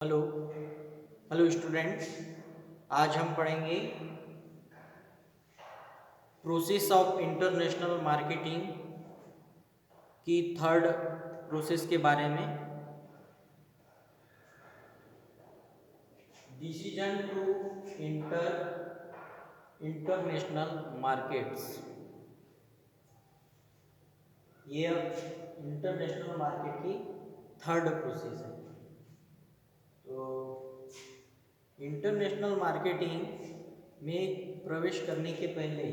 Hello hello student. आज हम पढ़ेंगे प्रोसेस ऑफ इंटरनेशनल मार्केटिंग की थर्ड प्रोसेस के बारे में। डिसीजन टू इंटरनेशनल मार्केट्स, ये इंटरनेशनल मार्केट की थर्ड प्रोसेस है। तो इंटरनेशनल मार्केटिंग में प्रवेश करने के पहले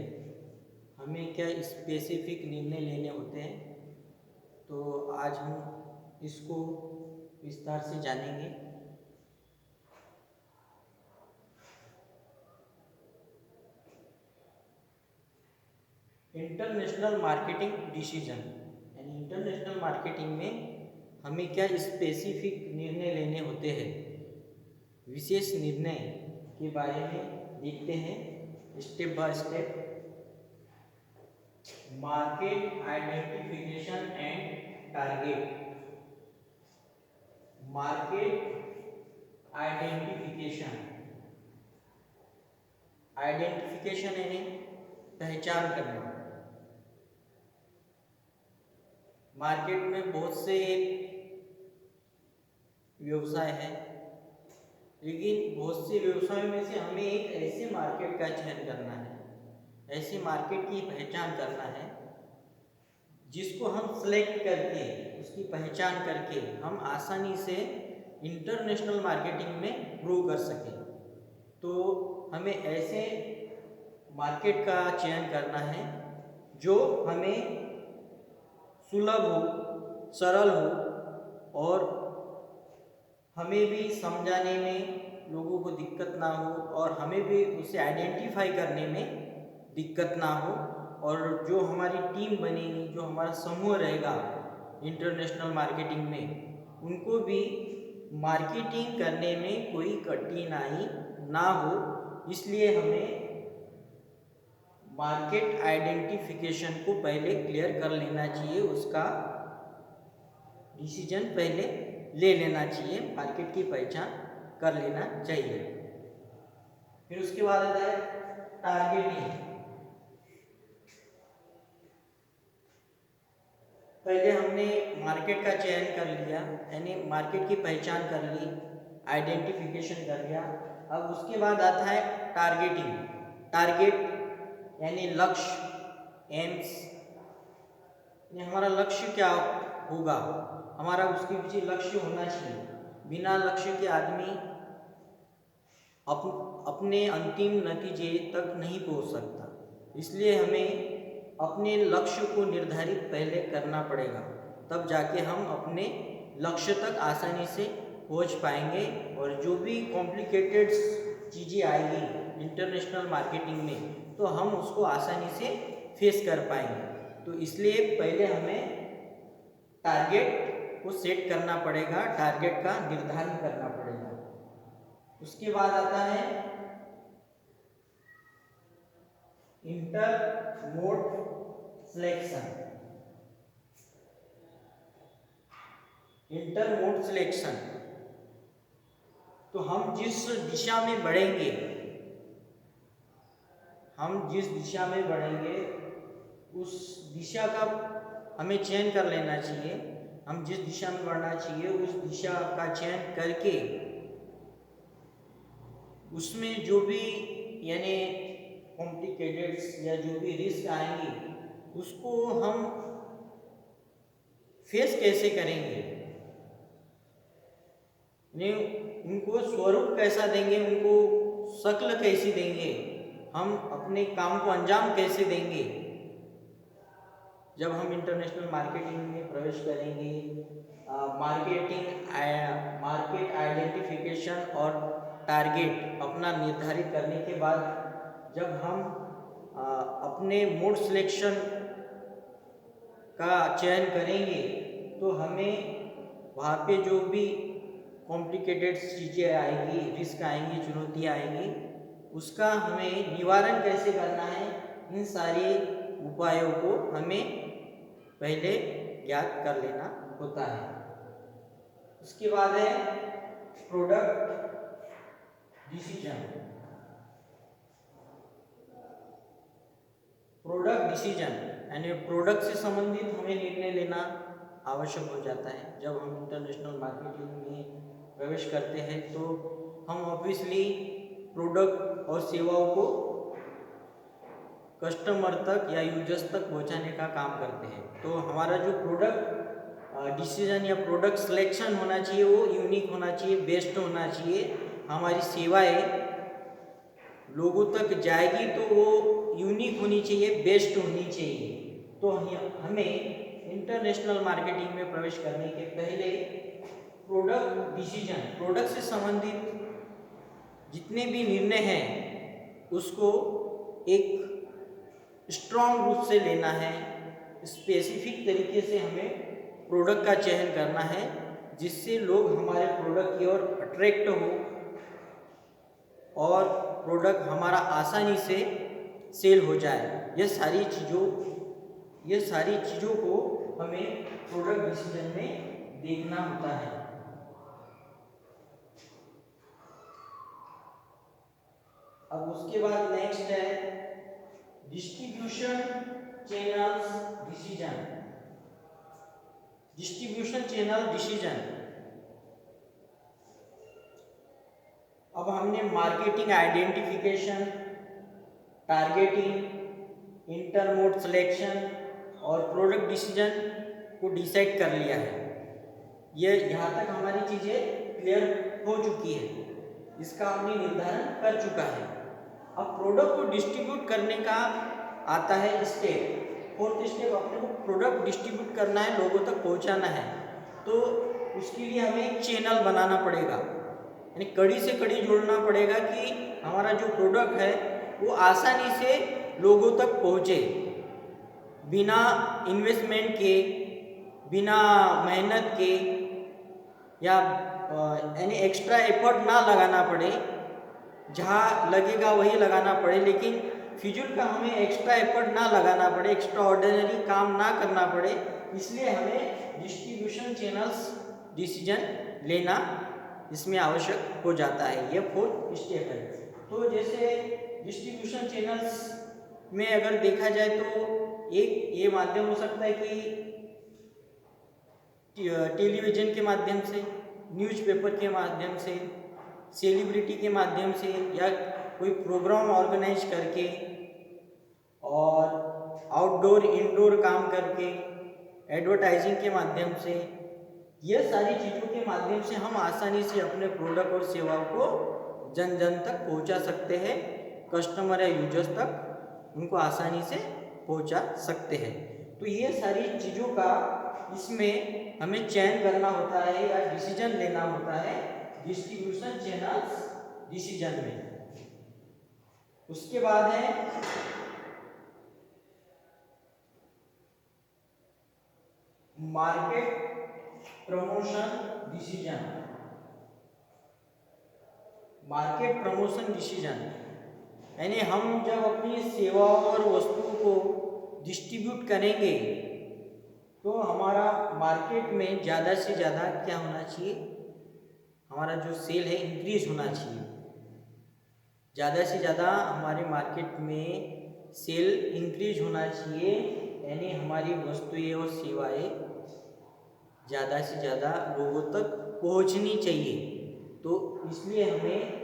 हमें क्या स्पेसिफिक निर्णय लेने होते हैं, तो आज हम इसको विस्तार से जानेंगे। इंटरनेशनल मार्केटिंग डिसीजन यानी इंटरनेशनल मार्केटिंग में हमें क्या स्पेसिफिक निर्णय लेने होते हैं, विशेष निर्णय के बारे में देखते हैं step by step. Market identification and target. Market identification, identification यानी पहचान करना। मार्केट में बहुत से व्यवसाय है, लेकिन बहुत से व्यवसायों में से हमें एक ऐसे मार्केट का चयन करना है, ऐसे मार्केट की पहचान करना है जिसको हम सेलेक्ट करके, उसकी पहचान करके हम आसानी से इंटरनेशनल मार्केटिंग में ग्रो कर सकें। तो हमें ऐसे मार्केट का चयन करना है जो हमें सुलभ हो, सरल हो और हमें भी समझाने में लोगों को दिक्कत ना हो और हमें भी उसे आइडेंटिफाई करने में दिक्कत ना हो, और जो हमारी टीम बनेगी, जो हमारा समूह रहेगा इंटरनेशनल मार्केटिंग में, उनको भी मार्केटिंग करने में कोई कठिनाई ना हो। इसलिए हमें मार्केट आइडेंटिफिकेशन को पहले क्लियर कर लेना चाहिए, उसका डिसीजन पहले ले लेना चाहिए, मार्केट की पहचान कर लेना चाहिए। फिर उसके बाद आता है टारगेटिंग। पहले हमने मार्केट का चयन कर लिया, यानी मार्केट की पहचान कर ली, आइडेंटिफिकेशन कर लिया। अब उसके बाद आता है टारगेटिंग। टारगेट यानी लक्ष्य, एम्स, हमारा लक्ष्य क्या होगा, हमारा उसके पीछे लक्ष्य होना चाहिए। बिना लक्ष्य के आदमी अपने अंतिम नतीजे तक नहीं पहुंच सकता। इसलिए हमें अपने लक्ष्य को निर्धारित पहले करना पड़ेगा, तब जाके हम अपने लक्ष्य तक आसानी से पहुंच पाएंगे। और जो भी कॉम्प्लिकेटेड चीज़ें आएगी इंटरनेशनल मार्केटिंग में, तो हम उसको आसानी से फेस कर पाएंगे। तो इसलिए पहले हमें टारगेट को सेट करना पड़ेगा, टारगेट का निर्धारण करना पड़ेगा। उसके बाद आता है inter mode selection. Inter mode selection, तो हम जिस दिशा में बढ़ेंगे, हम जिस दिशा में बढ़ेंगे उस दिशा का हमें चयन कर लेना चाहिए। हम जिस दिशा में बढ़ना चाहिए उस दिशा का चयन करके उसमें जो भी यानी कॉम्प्लिकेटेड या जो भी रिस्क आएंगे उसको हम फेस कैसे करेंगे, उनको स्वरूप कैसा देंगे, उनको शक्ल कैसी देंगे, हम अपने काम को अंजाम कैसे देंगे। जब हम इंटरनेशनल मार्केटिंग में प्रवेश करेंगे, मार्केट आइडेंटिफिकेशन और टारगेट अपना निर्धारित करने के बाद जब हम अपने मोड सिलेक्शन का चयन करेंगे, तो हमें वहाँ पे जो भी कॉम्प्लिकेटेड चीज़ें आएंगी, रिस्क आएंगी, चुनौतियाँ आएंगी, उसका हमें निवारण कैसे करना है, इन सारे उपायों को हमें पहले ज्ञात कर लेना होता है। उसके बाद है प्रोडक्ट डिसीजन। प्रोडक्ट डिसीजन यानी प्रोडक्ट से संबंधित हमें निर्णय लेना आवश्यक हो जाता है। जब हम इंटरनेशनल मार्केटिंग में प्रवेश करते हैं तो हम ऑब्वियसली प्रोडक्ट और सेवाओं को कस्टमर तक या यूजर्स तक पहुंचाने का काम करते हैं। तो हमारा जो प्रोडक्ट डिसीजन या प्रोडक्ट सिलेक्शन होना चाहिए वो यूनिक होना चाहिए, बेस्ट होना चाहिए। हमारी सेवाएं लोगों तक जाएगी तो वो यूनिक होनी चाहिए, बेस्ट होनी चाहिए। तो हमें इंटरनेशनल मार्केटिंग में प्रवेश करने के पहले प्रोडक्ट डिसीजन, प्रोडक्ट से संबंधित जितने भी निर्णय हैं उसको एक स्ट्रॉन्ग रूप से लेना है। स्पेसिफिक तरीके से हमें प्रोडक्ट का चयन करना है जिससे लोग हमारे प्रोडक्ट की ओर अट्रैक्ट हो और प्रोडक्ट हमारा आसानी से सेल हो जाए। ये सारी चीज़ों को हमें प्रोडक्ट डिसीजन में देखना होता है। अब उसके बाद नेक्स्ट है distribution channels decision. Distribution channel decision, अब हमने मार्केटिंग आइडेंटिफिकेशन, टारगेटिंग, इंटरमोड सिलेक्शन और प्रोडक्ट डिसीजन को डिसाइड कर लिया है। ये यहाँ तक हमारी चीज़ें क्लियर हो चुकी है, इसका हमने निर्धारण कर चुका है। अब प्रोडक्ट को डिस्ट्रीब्यूट करने का आता है स्टेप, फोर्थ स्टेप। अपने को प्रोडक्ट डिस्ट्रीब्यूट करना है, लोगों तक पहुँचाना है, तो उसके लिए हमें एक चैनल बनाना पड़ेगा, यानी कड़ी से कड़ी जोड़ना पड़ेगा कि हमारा जो प्रोडक्ट है वो आसानी से लोगों तक पहुँचे, बिना इन्वेस्टमेंट के, बिना मेहनत के या यानी एक्स्ट्रा एफर्ट ना लगाना पड़े। जहाँ लगेगा वही लगाना पड़े, लेकिन फिजूल का हमें एक्स्ट्रा एफर्ट ना लगाना पड़े, एक्स्ट्रा ऑर्डिनरी काम ना करना पड़े। इसलिए हमें डिस्ट्रीब्यूशन चैनल्स डिसीजन लेना इसमें आवश्यक हो जाता है। ये फोर्थ स्टेप है। तो जैसे डिस्ट्रीब्यूशन चैनल्स में अगर देखा जाए तो एक ये माध्यम हो सकता है कि टेलीविज़न के माध्यम से, न्यूज़पेपर के माध्यम से, सेलिब्रिटी के माध्यम से, या कोई प्रोग्राम ऑर्गेनाइज करके और आउटडोर इंडोर काम करके, एडवर्टाइजिंग के माध्यम से, ये सारी चीज़ों के माध्यम से हम आसानी से अपने प्रोडक्ट और सेवाओं को जन जन तक पहुंचा सकते हैं। कस्टमर या यूजर्स तक उनको आसानी से पहुंचा सकते हैं। तो ये सारी चीज़ों का इसमें हमें चयन करना होता है या डिसीजन लेना होता है डिस्ट्रीब्यूशन चैनल्स डिसीजन में। उसके बाद है market promotion decision. Market promotion decision यानी हम जब अपनी सेवाओं और वस्तुओं को डिस्ट्रीब्यूट करेंगे तो हमारा मार्केट में ज़्यादा से ज़्यादा क्या होना चाहिए, हमारा जो सेल है इंक्रीज होना चाहिए। ज़्यादा से ज़्यादा हमारे मार्केट में सेल इंक्रीज होना चाहिए, यानी हमारी वस्तुएं और सेवाएं ज़्यादा से ज़्यादा लोगों तक पहुंचनी चाहिए। तो इसलिए हमें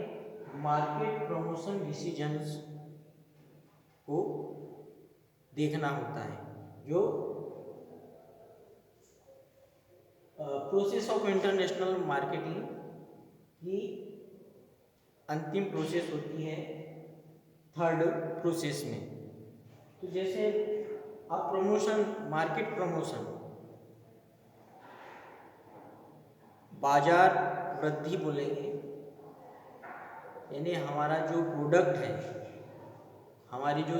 मार्केट प्रमोशन डिसीजंस को देखना होता है। जो प्रोसेस ऑफ इंटरनेशनल मार्केटिंग की अंतिम प्रोसेस होती है थर्ड प्रोसेस में। तो जैसे आप प्रमोशन, मार्केट प्रमोशन, बाजार वृद्धि बोलेंगे, यानी हमारा जो प्रोडक्ट है, हमारी जो